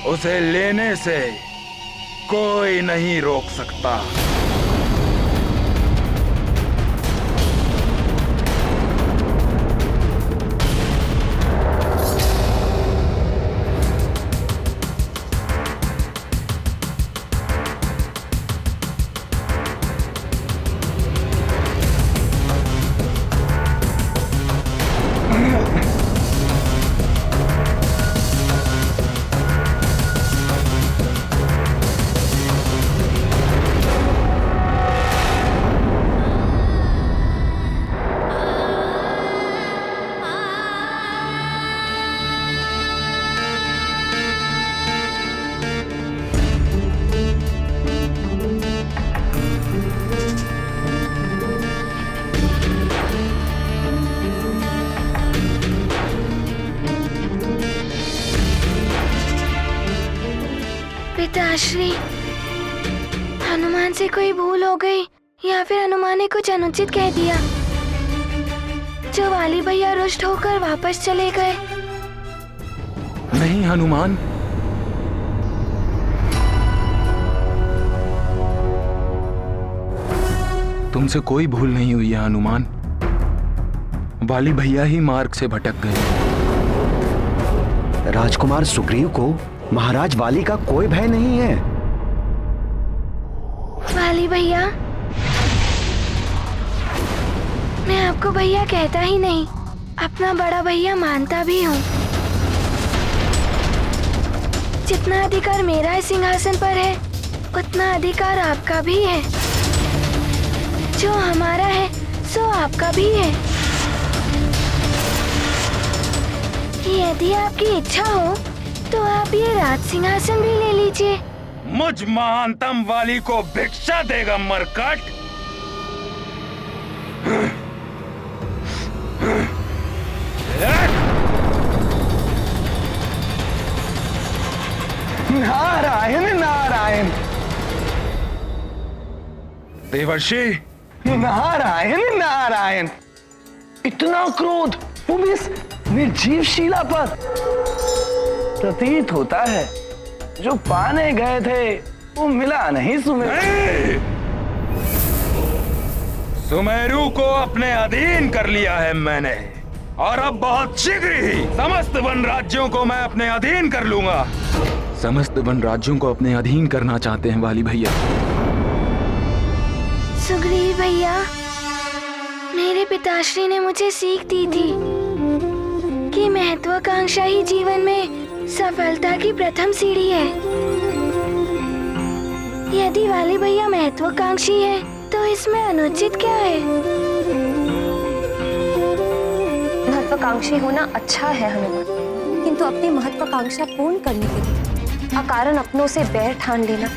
उसे लेने से कोई नहीं रोक सकता। पिताश्री, हनुमान से कोई भूल हो गई या फिर हनुमान ने कुछ अनुचित कह दिया जो वाली भैया रुष्ट होकर वापस चले गए। नहीं हनुमान, तुमसे कोई भूल नहीं हुई है हनुमान। वाली भैया ही मार्ग से भटक गए। राजकुमार सुग्रीव को महाराज वाली का कोई भय नहीं है। वाली भैया, मैं आपको भैया कहता ही नहीं, अपना बड़ा भैया मानता भी हूँ। जितना अधिकार मेरा इस सिंहासन पर है, उतना अधिकार आपका भी है। जो हमारा है सो आपका भी है। यदि आपकी इच्छा हो तो आप ये राज सिंहासन भी ले लीजिए। मुझ महानतम वाली को भिक्षा देगा मरकट। नारायण नारायण। देवर्षि, नारायण नारायण। इतना क्रोध, वो भी इस निर्जीव शीला पर। प्रतीत होता है जो पाने गए थे वो मिला नहीं सुमेरु। सुमेरु को अपने अधीन कर लिया है मैंने, और अब बहुत शीघ्र ही समस्त वन राज्यों को मैं अपने अधीन कर लूंगा। समस्त वन राज्यों को अपने अधीन करना चाहते हैं वाली भैया। सुग्रीव भैया, मेरे पिताश्री ने मुझे सीख दी थी कि महत्वाकांक्षा ही जीवन में सफलता की प्रथम सीढ़ी है। यदि वाली भैया महत्वाकांक्षी है तो इसमें अनुचित क्या है? महत्वाकांक्षी होना अच्छा है हनुमान, किंतु अपनी महत्वाकांक्षा पूर्ण करने के लिए अकारण अपनों से बैर ठान लेना,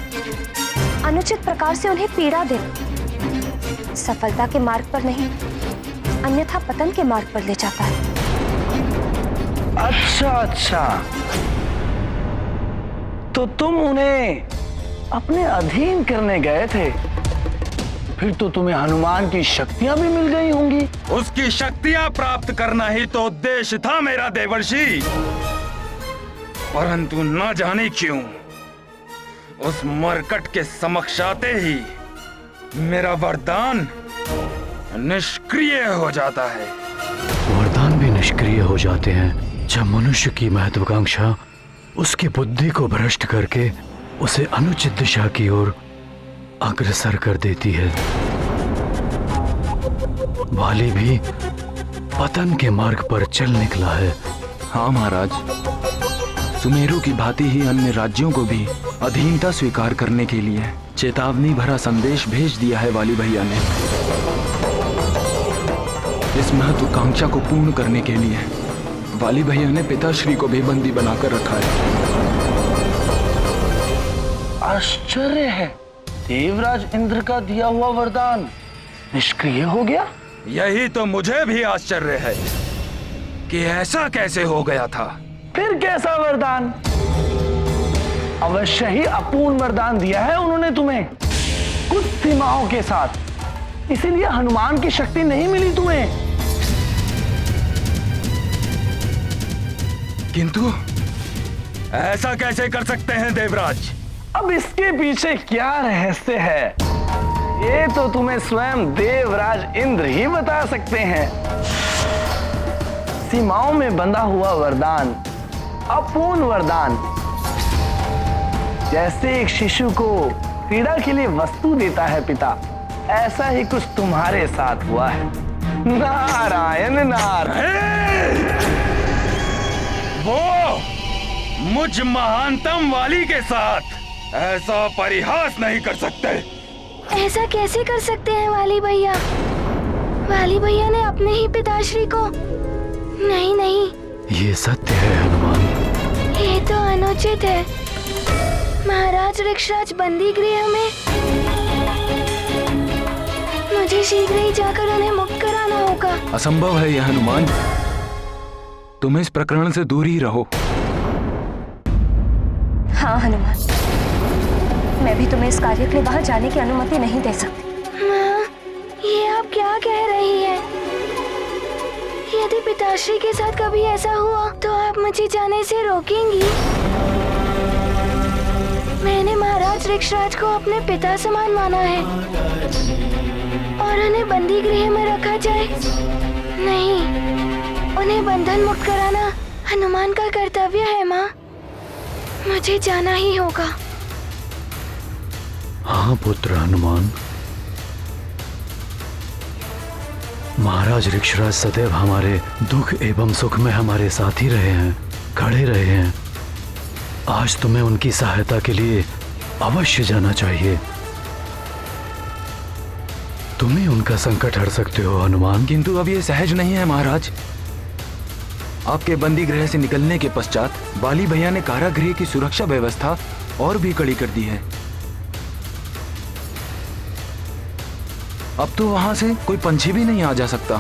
अनुचित प्रकार से उन्हें पीड़ा देना सफलता के मार्ग पर नहीं, अन्यथा पतन के मार्ग पर ले जाता है। अच्छा अच्छा, तो तुम उन्हें अपने अधीन करने गए थे, फिर तो तुम्हें हनुमान की शक्तियां भी मिल गई होंगी। उसकी शक्तियां प्राप्त करना ही तो उद्देश्य था मेरा देवर्षि, परंतु न जाने क्यों उस मरकट के समक्ष आते ही मेरा वरदान निष्क्रिय हो जाता है। वरदान भी निष्क्रिय हो जाते हैं जब मनुष्य की महत्वाकांक्षा उसकी बुद्धि को भ्रष्ट करके उसे अनुचित दिशा की ओर अग्रसर कर देती है। वाली भी पतन के मार्ग पर चल निकला है। हाँ महाराज, सुमेरु की भांति ही अन्य राज्यों को भी अधीनता स्वीकार करने के लिए चेतावनी भरा संदेश भेज दिया है वाली भैया ने। इस महत्वाकांक्षा को पूर्ण करने के लिए वाली भैया ने पिताश्री को भी बंदी बनाकर रखा है। आश्चर्य है, देवराज इंद्र का दिया हुआ वरदान निष्क्रिय हो गया। यही तो मुझे भी आश्चर्य है कि ऐसा कैसे हो गया था। फिर कैसा वरदान? अवश्य ही अपूर्ण वरदान दिया है उन्होंने तुम्हें, कुछ सीमाओं के साथ, इसीलिए हनुमान की शक्ति नहीं मिली तुम्हें। किंतु ऐसा कैसे कर सकते हैं देवराज? अब इसके पीछे क्या रहस्य है, ये तो तुम्हें स्वयं देवराज इंद्र ही बता सकते हैं। सीमाओं में बंधा हुआ वरदान, अपूर्ण वरदान, जैसे एक शिशु को क्रीड़ा के लिए वस्तु देता है पिता, ऐसा ही कुछ तुम्हारे साथ हुआ है। नारायण नारायण। वो मुझ महानतम वाली के साथ ऐसा परिहास नहीं कर सकते। ऐसा कैसे कर सकते हैं वाली भैया? वाली भैया ने अपने ही पिताश्री को। नहीं नहीं, ये सत्य है हनुमान। ये तो अनुचित है। महाराज ऋक्षराज बंदी गृह में, मुझे शीघ्र ही जाकर उन्हें मुक्त कराना होगा। असंभव है यह हनुमान, तुम इस प्रकरण से दूर ही रहो। हाँ हनुमान, मैं भी तुम्हें इस कार्य के लिए बाहर जाने की अनुमति नहीं दे सकती। माँ, ये आप क्या कह रही हैं? यदि पिताश्री के साथ कभी ऐसा हुआ तो आप मुझे जाने से रोकेंगी? मैंने महाराज ऋक्षराज को अपने पिता समान माना है और उन्हें बंदी गृह में रखा जाए? नहीं, उन्हें बंधन मुक्त कराना हनुमान का कर्तव्य है माँ। मुझे जाना ही होगा। हाँ पुत्र हनुमान, महाराज ऋक्षराज सदैव हमारे दुख एवं सुख में हमारे साथ ही रहे हैं, खड़े रहे हैं। आज तुम्हें उनकी सहायता के लिए अवश्य जाना चाहिए। तुम ही उनका संकट हर सकते हो हनुमान। किंतु अब ये सहज नहीं है महाराज। आपके बंदी गृह से निकलने के पश्चात बाली भैया ने कारागृह की सुरक्षा व्यवस्था और भी कड़ी कर दी है। अब तो वहां से कोई पंछी भी नहीं आ जा सकता।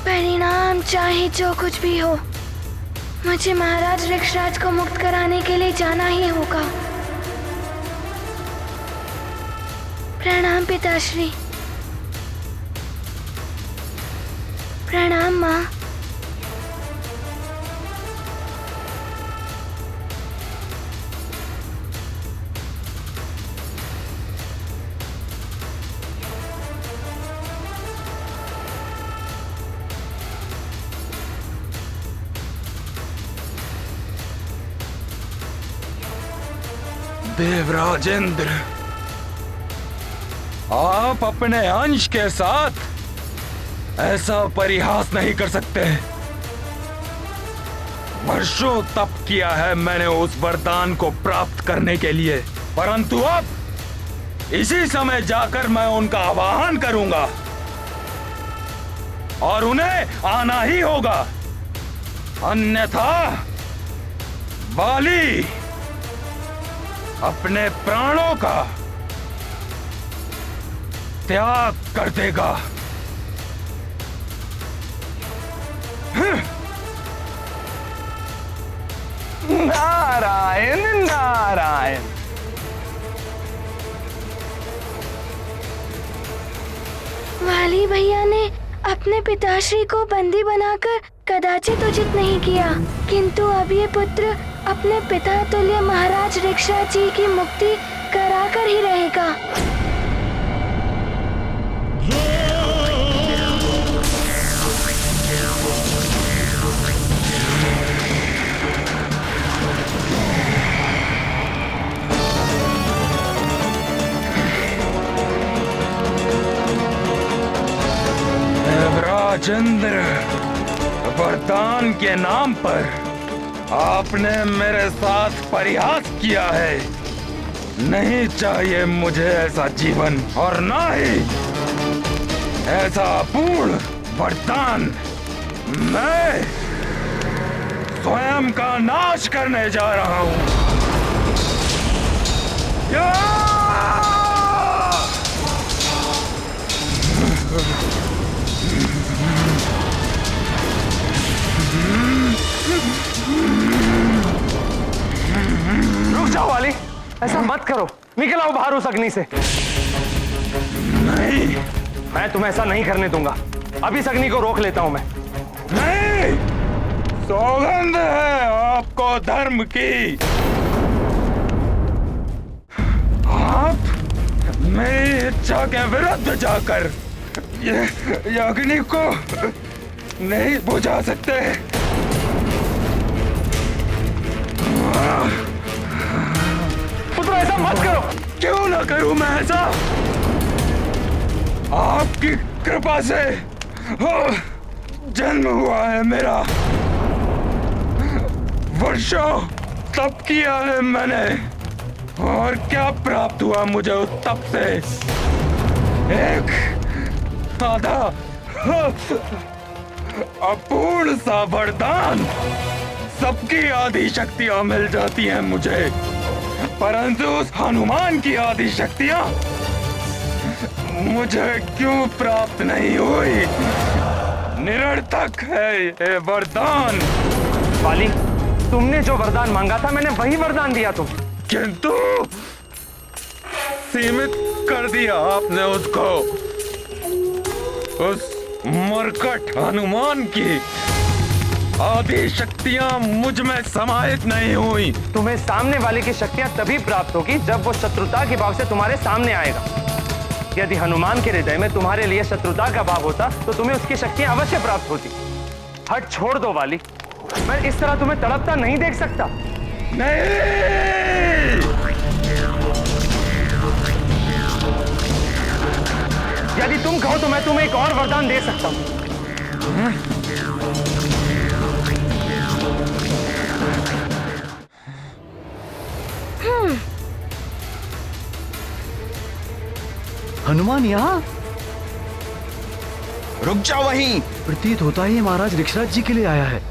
परिणाम चाहे जो कुछ भी हो, मुझे महाराज ऋक्षराज को मुक्त कराने के लिए जाना ही होगा। प्रणाम पिताश्री। प्रणाम माँ। देवराजेंद्र, आप अपने अंश के साथ ऐसा परिहास नहीं कर सकते। वर्षों तप किया है मैंने उस वरदान को प्राप्त करने के लिए, परंतु अब इसी समय जाकर मैं उनका आवाहन करूंगा और उन्हें आना ही होगा, अन्यथा बाली अपने प्राणों का त्याग कर देगा। नारायण नारायण। वाली भैया ने अपने पिताश्री को बंदी बनाकर कदाचित उचित नहीं किया, किंतु अब ये पुत्र अपने पिता तुल्य महाराज ऋक्षराज जी की मुक्ति कराकर ही रहेगा। देवराजेंद्र, वरदान के नाम पर आपने मेरे साथ परिहास किया है। नहीं चाहिए मुझे ऐसा जीवन और ना ही ऐसा अपूर्ण वरदान। मैं स्वयं का नाश करने जा रहा हूं। रुक जाओ वाली, ऐसा मत करो। निकल आओ बाहर उस अग्नि से। नहीं, मैं तुम्हें ऐसा नहीं करने दूंगा। अभी इस अग्नि को रोक लेता हूं मैं। नहीं, सौगंध है आपको धर्म की। आप मेरी इच्छा के विरुद्ध जाकर ये अग्नि को नहीं बुझा सकते। पुत्र ऐसा मत करो। क्यों ना करूं मैं ऐसा? आपकी कृपा से जन्म हुआ है मेरा। वर्षों तप किया है मैंने, और क्या प्राप्त हुआ मुझे उस तप से? एक आधा अपूर्ण सा वरदान। सबकी आदि शक्तियां मिल जाती हैं मुझे, परंतु उस हनुमान की आदि शक्तियां मुझे क्यों प्राप्त नहीं हुई? निरर्थक है ये वरदान। वाली, तुमने जो वरदान मांगा था मैंने वही वरदान दिया तुम। किंतु सीमित कर दिया आपने उसको। उस मरकट हनुमान की आदि शक्तियां मुझ में समाहित नहीं हुई। तुम्हें सामने वाले की शक्तियां तभी प्राप्त होगी जब वो शत्रुता के भाव से तुम्हारे सामने आएगा। यदि हनुमान के हृदय में तुम्हारे लिए शत्रुता का भाव होता तो तुम्हें उसकी शक्तियां अवश्य प्राप्त होती। हट छोड़ दो वाली, मैं इस तरह तुम्हें तड़पता नहीं देख सकता। नहीं! यदि तुम कहो तो मैं तुम्हें एक और वरदान दे सकता हूं। हनुमान यहाँ? रुक जाओ वहीं। प्रतीत होता है ये महाराज ऋक्षराज जी के लिए आया है।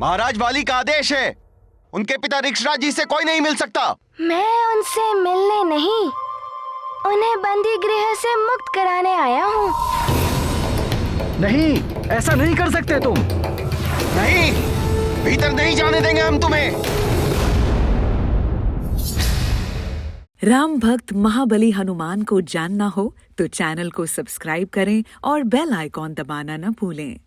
महाराज वाली का आदेश है, उनके पिता ऋक्षराज जी से कोई नहीं मिल सकता। मैं उनसे मिलने नहीं, उन्हें बंदी गृह से मुक्त कराने आया हूँ। नहीं, ऐसा नहीं कर सकते तुम। नहीं, भीतर नहीं जाने देंगे हम तुम्हें। राम भक्त महाबली हनुमान को जानना हो तो चैनल को सब्सक्राइब करें और बेल आइकॉन दबाना न भूलें।